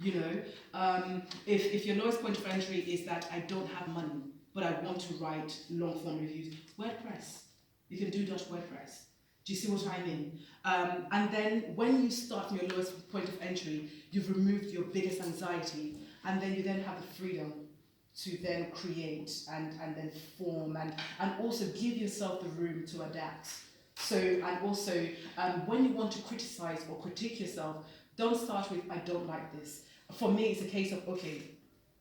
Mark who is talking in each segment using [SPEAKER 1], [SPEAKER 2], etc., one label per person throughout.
[SPEAKER 1] You know, if your lowest point of entry is that I don't have money, but I want to write long form reviews, WordPress. You can do .wordpress. Do you see what I mean? And then when you start from your lowest point of entry, you've removed your biggest anxiety, and then you then have the freedom to then create and then form and also give yourself the room to adapt. So, and also, when you want to criticize or critique yourself, don't start with, I don't like this. For me, it's a case of, okay,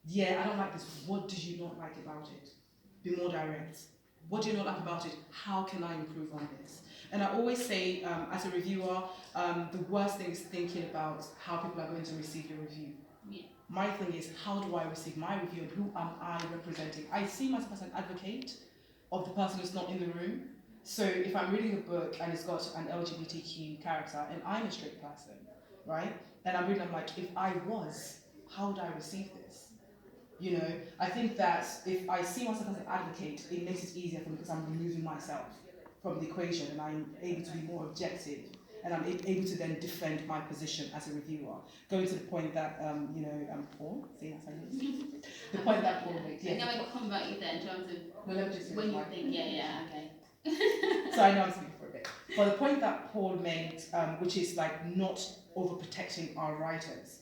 [SPEAKER 1] yeah, I don't like this. What do you not like about it? Be more direct. What do you not like about it? How can I improve on this? And I always say, as a reviewer, the worst thing is thinking about how people are going to receive your review. Yeah. My thing is, how do I receive my review and who am I representing? I see myself as an advocate of the person who's not in the room. So if I'm reading a book and it's got an LGBTQ character and I'm a straight person, right? And I'm reading, I'm like, if I was, how would I receive this? You know, I think that if I see myself as an advocate, it makes it easier for me because I'm removing myself from the equation and I'm able to be more objective and I'm able to then defend my position as a reviewer. Going to the point that, Paul, see that's how you use the point that Paul made.
[SPEAKER 2] Yeah. And then we'll come back to you then in terms of when you think, okay.
[SPEAKER 1] So I know I'm speaking for a bit. But the point that Paul made, which is like not overprotecting our writers,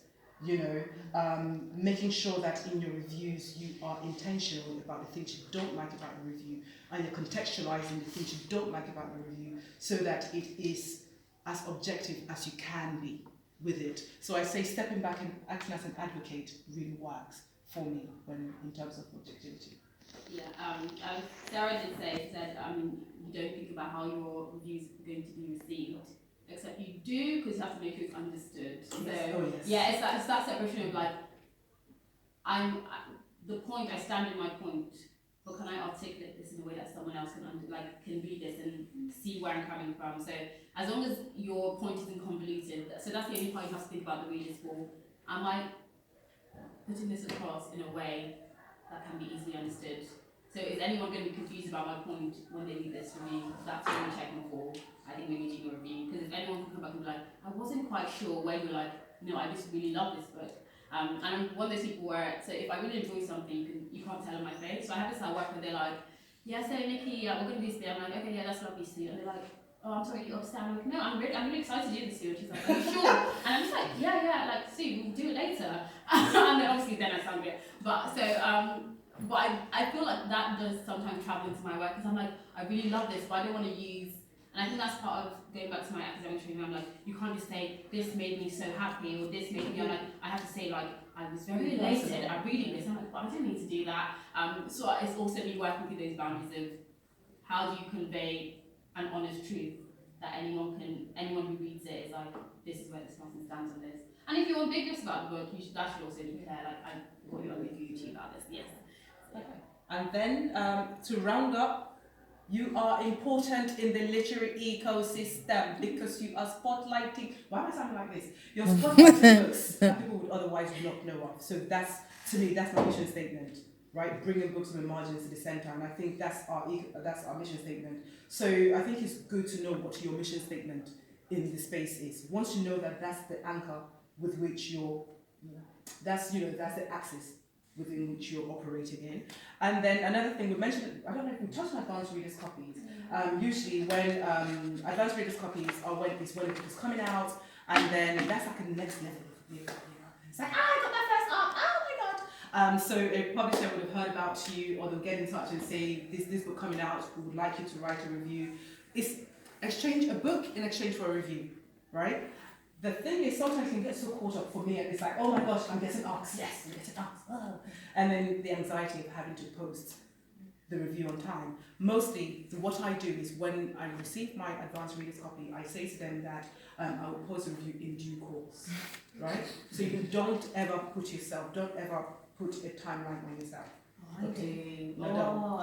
[SPEAKER 1] making sure that in your reviews you are intentional about the things you don't like about the review and you're contextualizing the things you don't like about the review so that it is as objective as you can be with it. So I say stepping back and acting as an advocate really works for me in terms of objectivity.
[SPEAKER 2] Yeah, Sarah did say, you don't think about how your reviews are going to be received, except you do because you have to make sure it's understood. So yeah, it's that separation of like, the point, I stand in my point, but can I articulate this in a way that someone else can read this and see where I'm coming from? So as long as your point isn't convoluted, so that's the only part you have to think about the readers for. Am I putting this across in a way that can be easily understood? So is anyone going to be confused about my point when they read this from me? That's what we're checking for, I think, when you're doing a review. Because if anyone can come back and be like, I wasn't quite sure, where you're like, no, I just really love this book. And I'm one of those people where, so if I really enjoy something, you can't tell on my face. So I have this at work where they're like, yeah, so Nikki, we're going to do this today. I'm like, okay, yeah, that's lovely to see. And they're like, oh, I'm sorry, you're upset. I'm like, no, I'm really excited to do this, Sue. And she's like, are you sure? And I'm just like, yeah, like, Sue, we'll do it later. And then obviously then I sound it. But so, but I feel like that does sometimes travel into my work because I'm like, I really love this, but I don't want to use, and I think that's part of going back to my academic training. I'm like, you can't just say, this made me so happy, or this made me, I'm like, I have to say, like, I was very elated at reading this. I'm like, but I didn't need to do that. So it's also me working through those boundaries of how do you convey an honest truth that anyone who reads it is like, this is where this person stands on this. And if you're ambiguous about the book, that should also be clear, like, what you're ambiguity about this, yes.
[SPEAKER 1] And then to round up, you are important in the literary ecosystem because you are spotlighting. Why am I sounding like this? You're spotlighting books that people would otherwise not know of. So that's, to me, that's my mission statement, right? Bringing books from the margins to the center, and I think that's our mission statement. So I think it's good to know what your mission statement in the space is. Once you know that, that's the anchor with which that's the axis within which you're operating in. And then another thing we mentioned, I don't know if we touched on advanced readers copies. Usually when advanced readers copies are when the book is coming out, and then that's like a next level. It's like, I got my first art, oh my god. So a publisher would have heard about you, or they'll get in touch and say, this book coming out, we would like you to write a review. It's exchange a book in exchange for a review, right? The thing is, sometimes you can get so caught up, for me, it's like, oh my gosh, I'm getting asked, yes, I'm getting asked. Oh. And then the anxiety of having to post the review on time. Mostly, what I do is when I receive my advanced reader's copy, I say to them that I will post a review in due course, right? So you don't ever put a timeline on yourself.
[SPEAKER 2] Okay.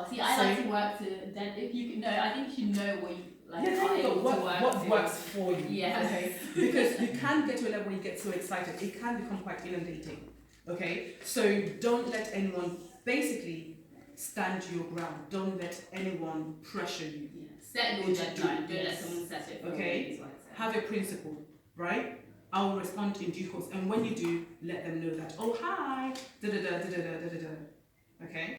[SPEAKER 2] See, I like to work to then if you can know. I think you know what you like. What
[SPEAKER 1] works for you.
[SPEAKER 2] Yes.
[SPEAKER 1] Okay. Because you can get to a level where you get so excited, it can become quite inundating. Okay. So don't let anyone basically stand your ground. Don't let anyone pressure you.
[SPEAKER 2] Yeah. Set your deadline. Don't let someone set it.
[SPEAKER 1] Okay. Have a principle, right? I will respond in due course. And when you do, let them know that, oh, hi, da da da da da da da da. Okay?